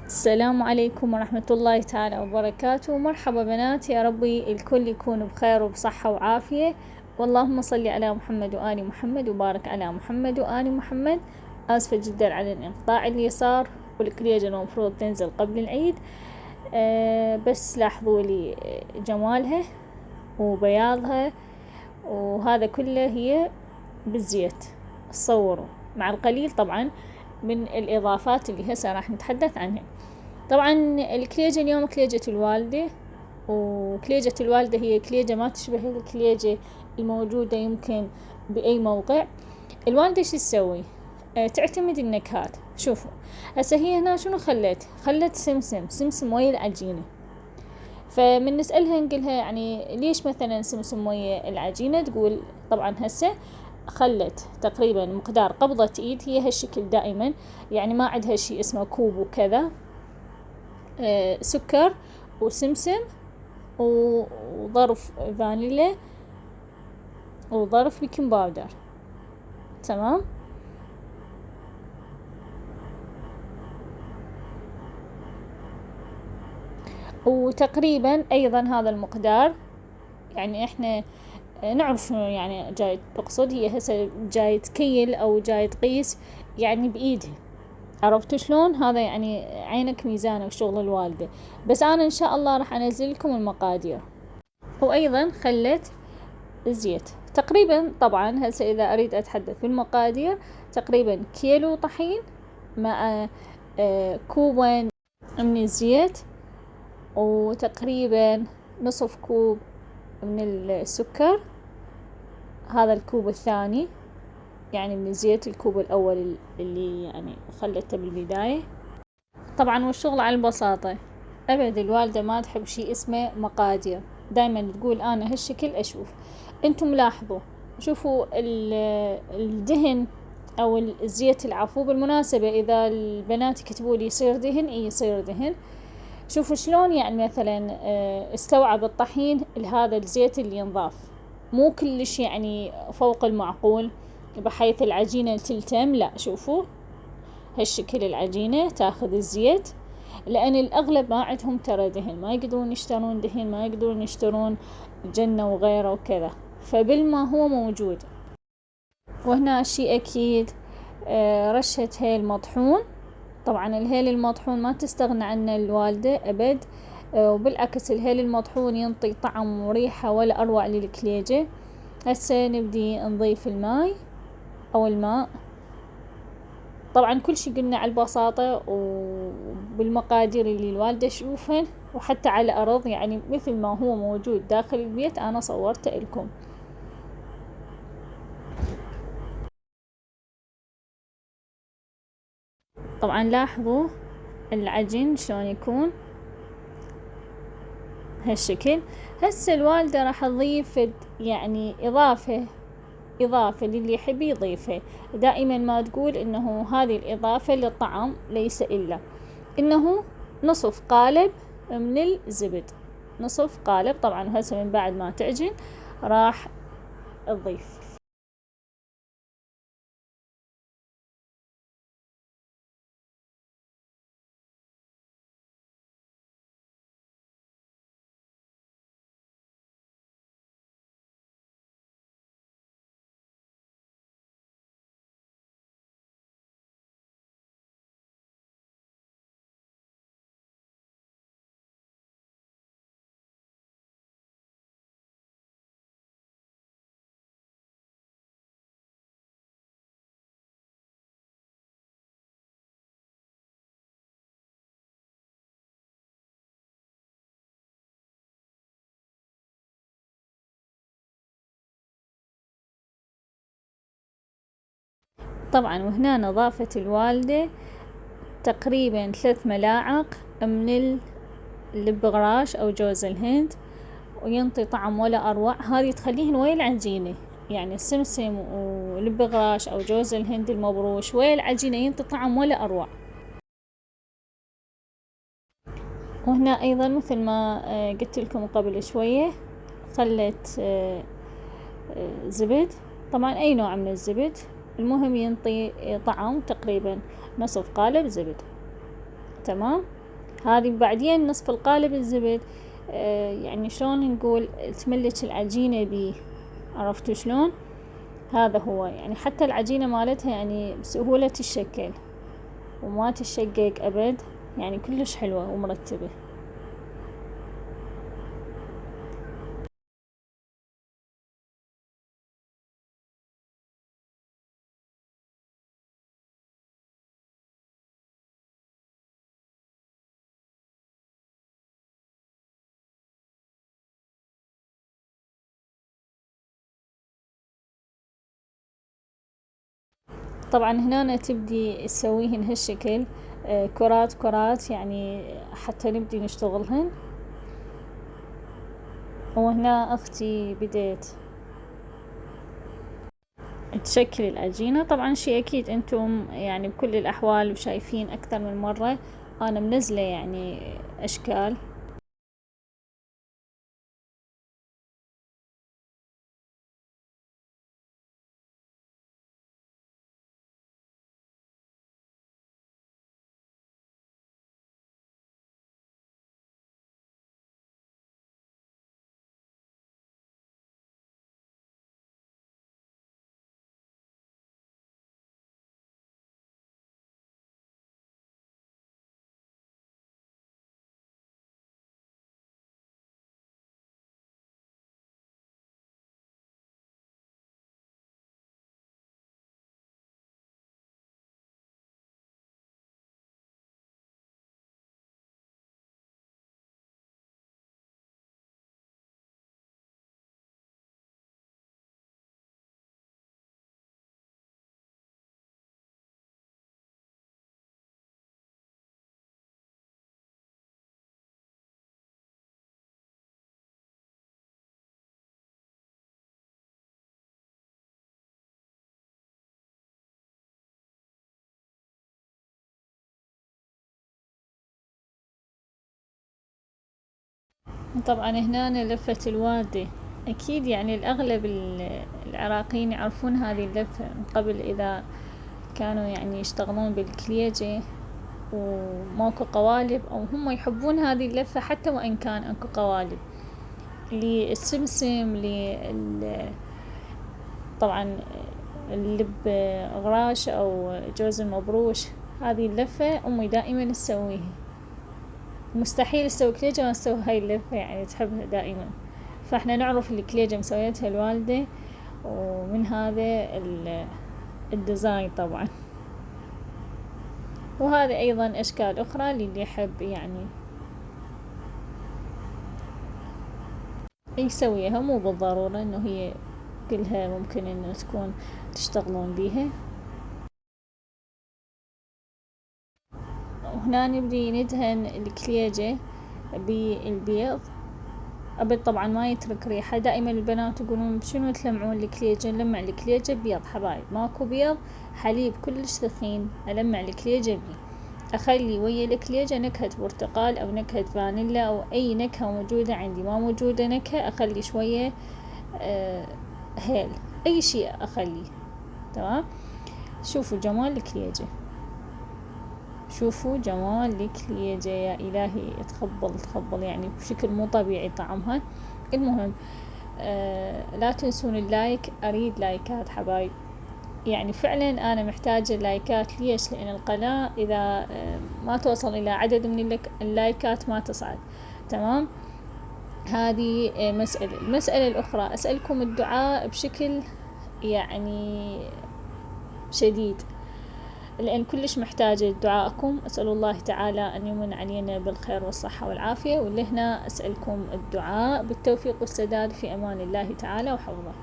السلام عليكم ورحمة الله تعالى وبركاته. مرحبا بنات، يا ربي الكل يكون بخير وبصحة وعافية، واللهم صل على محمد وآل محمد وبارك على محمد وآل محمد. آسفة جدا على الانقطاع اللي صار، والكريجة المفروض تنزل قبل العيد. بس لاحظوا لي جمالها وبياضها، وهذا كله هي بالزيت. صوروا مع القليل طبعا من الإضافات اللي هسه راح نتحدث عنها. طبعا الكليجة اليوم كليجة الوالدة، وكليجة الوالدة هي كليجة ما تشبه الكليجة الموجودة يمكن بأي موقع. الوالدة شو تسوي؟ تعتمد النكهات. شوفوا هسه هي هنا شنو خلت سمسم ويا العجينة. فمن نسألها نقولها يعني ليش مثلا سمسم ويا العجينة، تقول طبعا هسه خلت تقريبا مقدار قبضة ايد، هي هالشكل دائما، يعني ما عندها شيء اسمه كوب وكذا. سكر وسمسم وظرف فانيلا وظرف بيكنج باودر. تمام. وتقريبا ايضا هذا المقدار، يعني احنا نعرف شنو يعني جاي تقصد، هي هسه جاي تكيل او جاي تقيس يعني بايدها. عرفتوا شلون؟ هذا يعني عينك ميزانك، شغل الوالدة. بس انا ان شاء الله راح انزل لكم المقادير. وايضا خلت الزيت تقريبا، طبعا هسه اذا اريد اتحدث بالمقادير، تقريبا كيلو طحين مع كوبين من الزيت، وتقريبا نصف كوب من السكر، هذا الكوب الثاني يعني من الزيت، الكوب الاول اللي يعني خلته بالبداية. طبعا والشغل على البساطة، ابد الوالدة ما تحب شيء اسمه مقادير، دايما تقول انا هالشكل اشوف. انتم لاحظوا، شوفوا الدهن او الزيت العفو. بالمناسبة اذا البنات يكتبوا لي يصير دهن، يصير دهن. شوفوا شلون يعني مثلا استوعب الطحين هذا الزيت اللي ينضاف، مو كلش يعني فوق المعقول بحيث العجينة تلتم، لا شوفوا هالشكل العجينة تاخذ الزيت. لأن الأغلب ما عندهم ترى دهن، ما يقدرون يشترون دهن، ما يقدرون يشترون جنة وغيره وكذا، فبالما هو موجود. وهنا شيء أكيد رشة هيل مطحون. طبعا الهيل المطحون ما تستغنى عنه الوالدة أبد، وبالعكس الهيل المطحون ينطي طعم وريحة ولا أروع للكليجة. هسه نبدي نضيف الماء أو الماء. طبعا كل شي قلنا على البساطة وبالمقادير اللي الوالدة تشوفهن، وحتى على أرض يعني مثل ما هو موجود داخل البيت أنا صورته لكم. طبعا لاحظوا العجين شلون يكون هالشكل. هسه الوالدة راح تضيف يعني إضافة للي يحب يضيفها. دائما ما تقول إنه هذه الإضافة للطعم ليس إلا إنه نصف قالب من الزبد، نصف قالب. طبعا هسه من بعد ما تعجن راح تضيف. طبعا وهنا نظافة الوالدة تقريبا 3 ملاعق من البغراش او جوز الهند، وينطي طعم ولا اروع. هذه تخليهن ويا العجينة، يعني السمسم والبغراش او جوز الهند المبروش ويا العجينة ينطي طعم ولا اروع. وهنا ايضا مثل ما قلت لكم قبل شوية، خلت زبد. طبعا اي نوع من الزبد، المهم ينطي طعم. تقريبا نصف قالب زبد. تمام. هذه بعدين نصف القالب الزبد. يعني شلون نقول تملك العجينة بيه، عرفتوا شلون؟ هذا هو يعني حتى العجينة مالتها يعني بسهولة تتشكل وما تتشقق أبد، يعني كلش حلوة ومرتبة. طبعا هنا تبدي تسويهن هالشكل، كرات كرات يعني حتى نبدي نشتغلهن. وهنا اختي بديت تشكل العجينة. طبعا شي اكيد انتم يعني بكل الاحوال وشايفين اكثر من مرة انا منزلة يعني اشكال. طبعا هنا لفة الوردة، أكيد يعني الأغلب العراقيين يعرفون هذه اللفة من قبل، إذا كانوا يعني يشتغلون بالكليجة وماكو قوالب، أو هم يحبون هذه اللفة حتى وإن كان أكو قوالب. للسمسم طبعا اللب غراش أو جوز المبروش، هذه اللفة أمي دائما تسويها. مستحيل تسوي كليجة ما تسوي هاي اللفة، يعني تحبها دائما. فاحنا نعرف الكليجة مسويتها الوالدة، ومن هذا الديزاين طبعا. وهذه ايضا اشكال اخرى للي يحب يعني يسويها، مو بالضرورة انه هي كلها ممكن انه تكون تشتغلون بيها. وهنا نبدي ندهن الكليجة بالبيض. أبد طبعا ما يترك ريحة. دائما البنات يقولون شنو تلمعون الكليجة؟ نلمع الكليجة بيض حبايب، ماكو بيض حليب كلش ثخين ألمع الكليجة بيه. أخلي ويا الكليجة نكهة برتقال أو نكهة فانيلا أو أي نكهة موجودة عندي. ما موجودة نكهة أخلي شوية هيل، أي شيء أخليه. تمام. شوفوا جمال الكليجة، شوفوا جمال الكليجة يا إلهي، تخبل يعني بشكل مو طبيعي طعمها. المهم لا تنسون اللايك، أريد لايكات حبايب، يعني فعلا أنا محتاجة اللايكات. ليش؟ لأن القناة إذا ما توصل إلى عدد من اللايكات ما تصعد. تمام. هذه مسألة. المسألة الأخرى أسألكم الدعاء بشكل يعني شديد، لأن كلش محتاجة دعائكم. أسأل الله تعالى أن يمن علينا بالخير والصحة والعافية. ولهنا أسألكم الدعاء بالتوفيق والسداد، في أمان الله تعالى وحفظه.